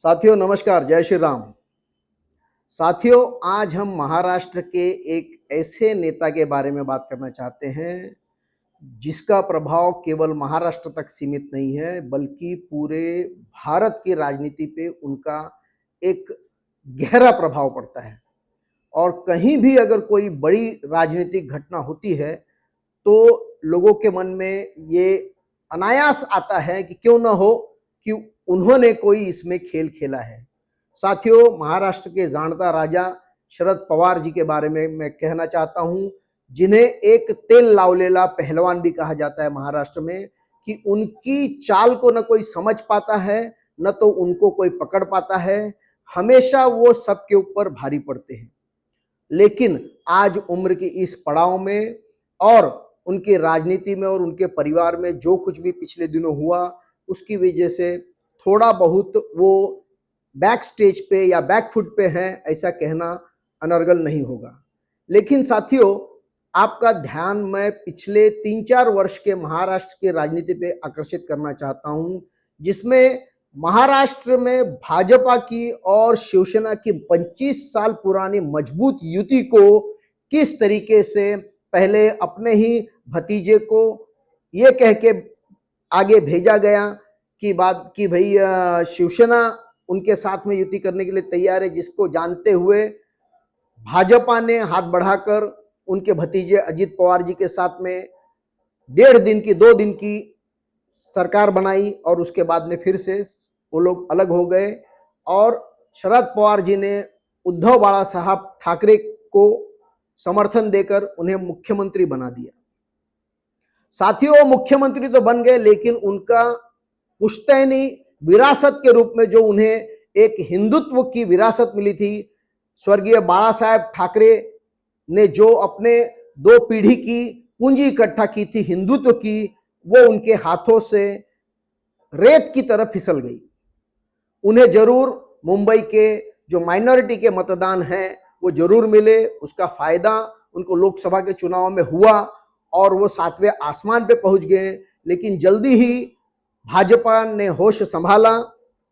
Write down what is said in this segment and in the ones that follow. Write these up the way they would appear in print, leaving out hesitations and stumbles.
साथियों नमस्कार, जय श्री राम। साथियों, आज हम महाराष्ट्र के एक ऐसे नेता के बारे में बात करना चाहते हैं जिसका प्रभाव केवल महाराष्ट्र तक सीमित नहीं है बल्कि पूरे भारत की राजनीति पे उनका एक गहरा प्रभाव पड़ता है। और कहीं भी अगर कोई बड़ी राजनीतिक घटना होती है तो लोगों के मन में ये अनायास आता है कि क्यों ना हो कि उन्होंने कोई इसमें खेल खेला है। साथियों, महाराष्ट्र के जाणता राजा शरद पवार जी के बारे में मैं कहना चाहता हूं, जिन्हें एक तेल लावलेला पहलवान भी कहा जाता है महाराष्ट्र में, कि उनकी चाल को न कोई समझ पाता है न तो उनको कोई पकड़ पाता है। हमेशा वो सबके ऊपर भारी पड़ते हैं। लेकिन आज उम्र की इस पड़ाव में और उनके राजनीति में और उनके परिवार में जो कुछ भी पिछले दिनों हुआ, उसकी वजह से थोड़ा बहुत वो बैक स्टेज पे या बैक फुट पे हैं, ऐसा कहना अनर्गल नहीं होगा। लेकिन साथियों, आपका ध्यान मैं पिछले 3-4 वर्ष के महाराष्ट्र के राजनीति पे आकर्षित करना चाहता हूं, जिसमें महाराष्ट्र में भाजपा की और शिवसेना की 25 साल पुरानी मजबूत युति को किस तरीके से पहले अपने ही भतीजे को ये कह के आगे भेजा गया कि बात कि भाई शिवसेना उनके साथ में युति करने के लिए तैयार है, जिसको जानते हुए भाजपा ने हाथ बढ़ाकर उनके भतीजे अजित पवार जी के साथ में 2 दिन की सरकार बनाई और उसके बाद में फिर से वो लोग अलग हो गए और शरद पवार जी ने उद्धव बाला साहब ठाकरे को समर्थन देकर उन्हें मुख्यमंत्री बना दिया। साथियों, वो मुख्यमंत्री तो बन गए, लेकिन उनका पुश्तैनी विरासत के रूप में जो उन्हें एक हिंदुत्व की विरासत मिली थी, स्वर्गीय बाला साहब ठाकरे ने जो अपने 2 पीढ़ी की पूंजी इकट्ठा की थी हिंदुत्व की, वो उनके हाथों से रेत की तरह फिसल गई। उन्हें जरूर मुंबई के जो माइनॉरिटी के मतदान हैं वो जरूर मिले, उसका फायदा उनको लोकसभा के चुनाव में हुआ और वो 7वें आसमान पे पहुंच गए। लेकिन जल्दी ही भाजपा ने होश संभाला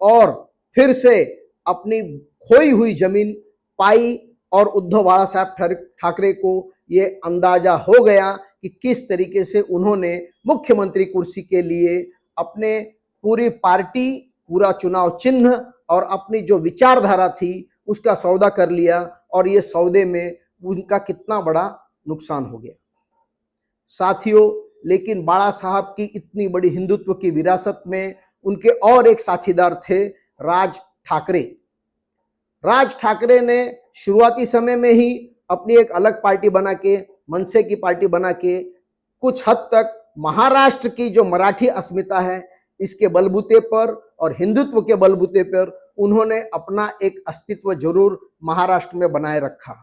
और फिर से अपनी खोई हुई जमीन पाई और उद्धव बाला साहब ठाकरे को ये अंदाजा हो गया कि किस तरीके से उन्होंने मुख्यमंत्री कुर्सी के लिए अपने पूरी पार्टी, पूरा चुनाव चिन्ह और अपनी जो विचारधारा थी उसका सौदा कर लिया और ये सौदे में उनका कितना बड़ा नुकसान हो गया। साथियों, लेकिन बाला साहब की इतनी बड़ी हिंदुत्व की विरासत में उनके और एक साथीदार थे, राज ठाकरे। राज ठाकरे ने शुरुआती समय में ही अपनी एक अलग पार्टी बना के, मनसे की पार्टी बना के, कुछ हद तक महाराष्ट्र की जो मराठी अस्मिता है इसके बलबूते पर और हिंदुत्व के बलबूते पर उन्होंने अपना एक अस्तित्व जरूर महाराष्ट्र में बनाए रखा।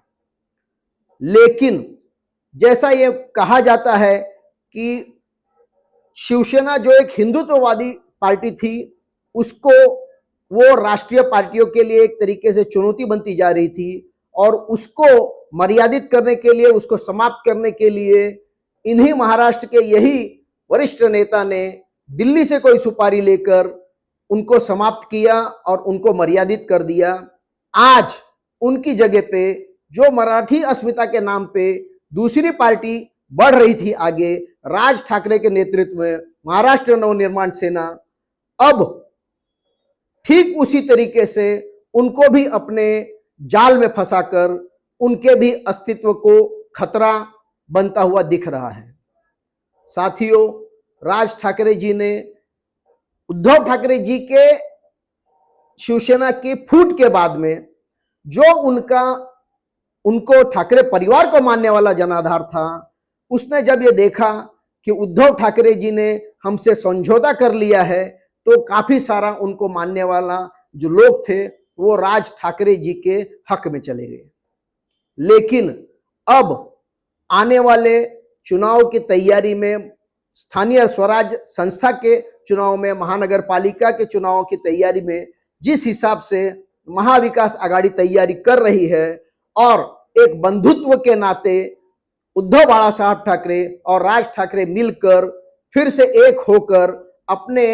लेकिन जैसा ये कहा जाता है कि शिवसेना जो एक हिंदुत्ववादी पार्टी थी, उसको वो राष्ट्रीय पार्टियों के लिए एक तरीके से चुनौती बनती जा रही थी और उसको मर्यादित करने के लिए, उसको समाप्त करने के लिए इन्हीं महाराष्ट्र के यही वरिष्ठ नेता ने दिल्ली से कोई सुपारी लेकर उनको समाप्त किया और उनको मर्यादित कर दिया। आज उनकी जगह पे जो मराठी अस्मिता के नाम पे दूसरी पार्टी बढ़ रही थी आगे, राज ठाकरे के नेतृत्व में महाराष्ट्र नवनिर्माण सेना अब ठीक उसी तरीके से उनको भी अपने जाल में फंसाकर उनके भी अस्तित्व को खतरा बनता हुआ दिख रहा है। साथियों, राज ठाकरे जी ने उद्धव ठाकरे जी के शिवसेना के फूट के बाद में जो उनको ठाकरे परिवार को मानने वाला जनाधार था, उसने जब ये देखा कि उद्धव ठाकरे जी ने हमसे समझौता कर लिया है तो काफी सारा उनको मानने वाला जो लोग थे वो राज ठाकरे जी के हक में चले गए। लेकिन अब आने वाले चुनाव की तैयारी में, स्थानीय स्वराज संस्था के चुनाव में, महानगर पालिका के चुनाव की तैयारी में जिस हिसाब से महाविकास आघाड़ी तैयारी कर रही है और एक बंधुत्व के नाते उद्धव बाला साहब ठाकरे और राज ठाकरे मिलकर फिर से एक होकर अपने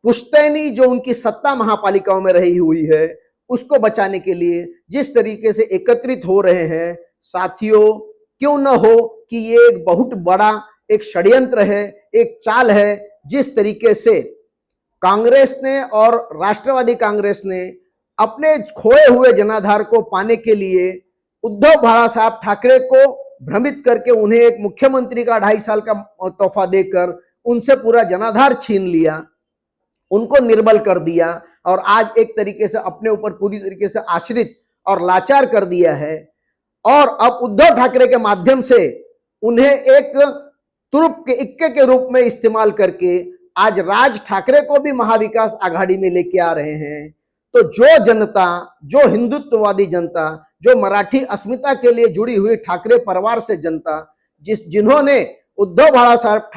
पुश्तैनी जो उनकी सत्ता महापालिकाओं में रही हुई है उसको बचाने के लिए जिस तरीके से एकत्रित हो रहे हैं साथियों, क्यों न हो कि ये एक बहुत बड़ा एक षड्यंत्र है, एक चाल है। जिस तरीके से कांग्रेस ने और राष्ट्रवादी कांग्रेस ने अपने खोए हुए जनाधार को पाने के लिए उद्धव बाला साहब ठाकरे को भ्रमित करके उन्हें एक मुख्यमंत्री का 2.5 साल का तोहफा देकर उनसे पूरा जनाधार छीन लिया, उनको निर्बल कर दिया और आज एक तरीके से अपने ऊपर पूरी तरीके से आश्रित और लाचार कर दिया है। और अब उद्धव ठाकरे के माध्यम से उन्हें एक तुरुप के इक्के के रूप में इस्तेमाल करके आज राज ठाकरे को भी महाविकास आघाड़ी में लेके आ रहे हैं। तो जो जनता, जो हिंदुत्ववादी जनता, जो मराठी अस्मिता के लिए जुड़ी हुई ठाकरे परिवार से जनता, जिन्होंने उद्धव बाला साहब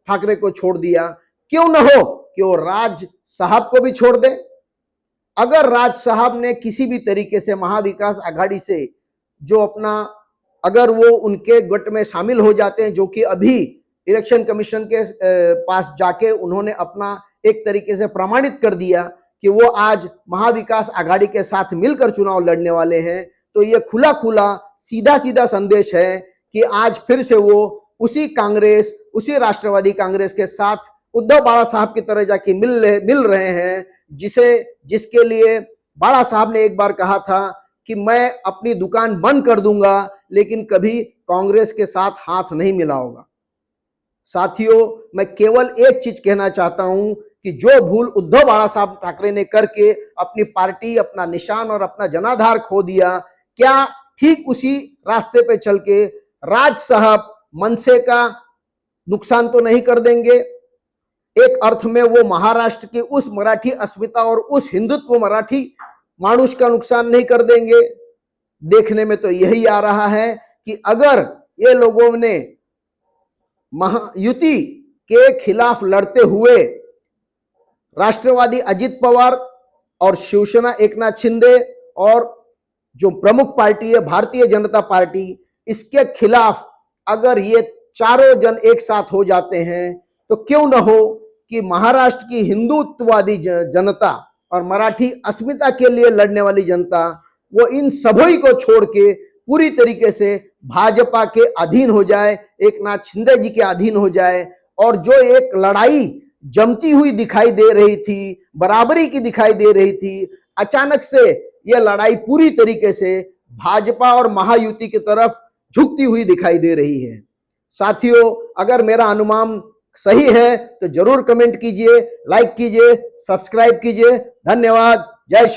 ठाकरे को छोड़ दिया, क्यों न हो कि वो राज साहब को भी छोड़ दे। अगर राज साहब ने किसी भी तरीके से महाविकास आघाड़ी से जो अपना, अगर वो उनके गट में शामिल हो जाते हैं, जो कि अभी इलेक्शन कमीशन के पास जाके उन्होंने अपना एक तरीके से प्रमाणित कर दिया कि वो आज महाविकास आघाड़ी के साथ मिलकर चुनाव लड़ने वाले हैं, तो ये खुला खुला सीधा सीधा संदेश है कि आज फिर से वो उसी कांग्रेस, उसी राष्ट्रवादी कांग्रेस के साथ उद्धव बाला साहब की तरह जाके मिल रहे हैं, जिसके लिए बाला साहब ने एक बार कहा था कि मैं अपनी दुकान बंद कर दूंगा लेकिन कभी कांग्रेस के साथ हाथ नहीं मिलाऊंगा। साथियों, मैं केवल एक चीज कहना चाहता हूं कि जो भूल उद्धव बाला साहब ठाकरे ने करके अपनी पार्टी, अपना निशान और अपना जनाधार खो दिया, क्या ठीक उसी रास्ते पे चल के राज साहब मनसे का नुकसान तो नहीं कर देंगे? एक अर्थ में वो महाराष्ट्र की उस मराठी अस्मिता और उस हिंदुत्व मराठी मानुष का नुकसान नहीं कर देंगे? देखने में तो यही आ रहा है कि अगर ये लोगों ने महायुति के खिलाफ लड़ते हुए राष्ट्रवादी अजित पवार और शिवसेना एकनाथ शिंदे और जो प्रमुख पार्टी है भारतीय जनता पार्टी, इसके खिलाफ अगर ये चारों जन एक साथ हो जाते हैं तो क्यों न हो कि महाराष्ट्र की हिंदुत्ववादी जनता और मराठी अस्मिता के लिए लड़ने वाली जनता वो इन सभी को छोड़ के पूरी तरीके से भाजपा के अधीन हो जाए, एकनाथ शिंदे जी के अधीन हो जाए। और जो एक लड़ाई जमती हुई दिखाई दे रही थी, बराबरी की दिखाई दे रही थी, अचानक से यह लड़ाई पूरी तरीके से भाजपा और महायुति की तरफ झुकती हुई दिखाई दे रही है। साथियों, अगर मेरा अनुमान सही है तो जरूर कमेंट कीजिए, लाइक कीजिए, सब्सक्राइब कीजिए। धन्यवाद। जय श्री